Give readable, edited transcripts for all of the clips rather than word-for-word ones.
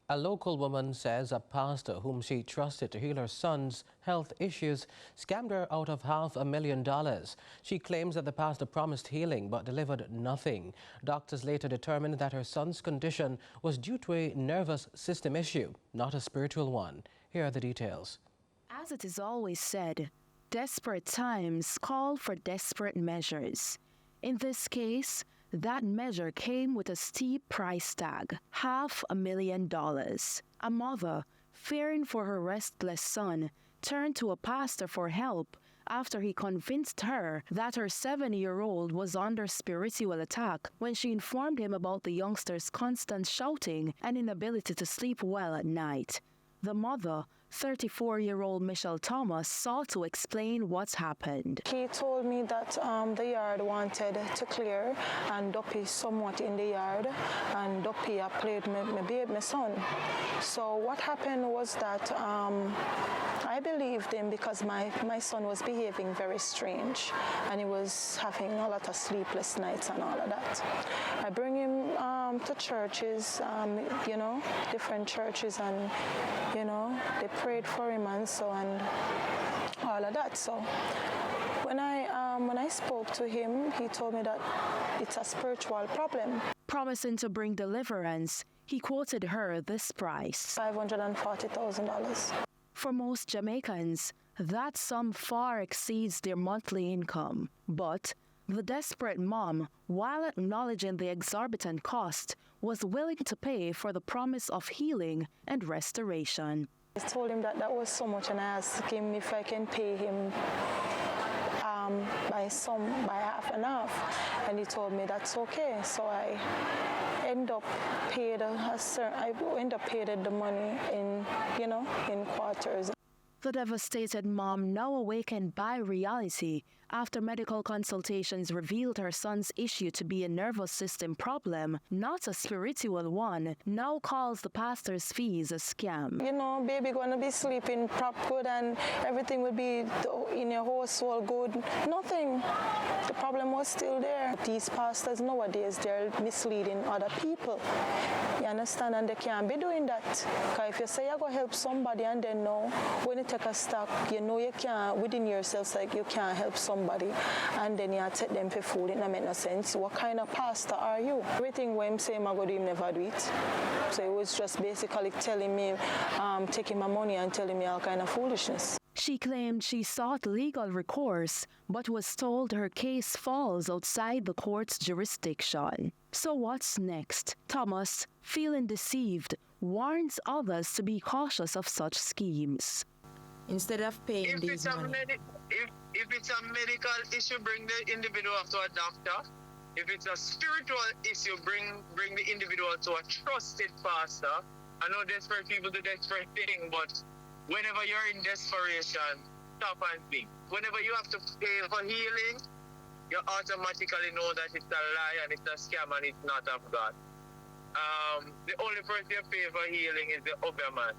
A local woman says a pastor whom she trusted to heal her son's health issues scammed her out of $500,000. She claims that the pastor promised healing but delivered nothing. Doctors later determined that her son's condition was due to a nervous system issue, not a spiritual one. Here are the details. As it is always said, desperate times call for desperate measures. In this case, that measure came with a steep price tag, $500,000. A mother, fearing for her restless son, turned to a pastor for help after he convinced her that her 7-year-old was under spiritual attack when she informed him about the youngster's constant shouting and inability to sleep well at night. The mother, 34-year-old Michelle Thomas, sought to explain what's happened. He told me that the yard wanted to clear and Duppy somewhat in the yard, and Duppy played my son. So what happened was that I believed him because my son was behaving very strange and he was having a lot of sleepless nights and all of that. I bring him to churches, different churches, and they prayed for him and so and all of that. So when I spoke to him, he told me that it's a spiritual problem. Promising to bring deliverance, he quoted her this price: $540,000. For most Jamaicans, that sum far exceeds their monthly income. But the desperate mom, while acknowledging the exorbitant cost, was willing to pay for the promise of healing and restoration. I told him that was so much, and I asked him if I can pay him by half and half, and he told me that's okay. So I end up paid the money in quarters. The devastated mom, now awakened by reality after medical consultations revealed her son's issue to be a nervous system problem, not a spiritual one, now calls the pastor's fees a scam. Baby gonna be sleeping prop good and everything will be in your household good. Nothing. The problem was still there. These pastors nowadays, they're misleading other people. You understand? And they can't be doing that. Because if you say you're going to help somebody and then know, when you take a stock, you can't, within yourself, like you can't help somebody and then you take them for food. It doesn't make no sense. What kind of pastor are you? Everything when I'm saying I'm going to do, him never do it. So it was just basically telling me, taking my money and telling me all kind of foolishness. She claimed she sought legal recourse, but was told her case falls outside the court's jurisdiction. So what's next? Thomas, feeling deceived, warns others to be cautious of such schemes. Instead of paying these money. If it's a medical issue, bring the individual to a doctor. If it's a spiritual issue, bring the individual to a trusted pastor. I know desperate people do desperate things, but whenever you're in desperation, stop and think. Whenever you have to pay for healing, you automatically know that it's a lie and it's a scam and it's not of God. The only person you pay for healing is the other man.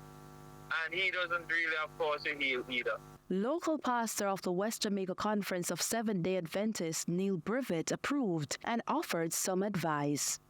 And he doesn't really have power to heal either. Local pastor of the West Jamaica Conference of Seventh-day Adventists, Neil Brivet, approved and offered some advice.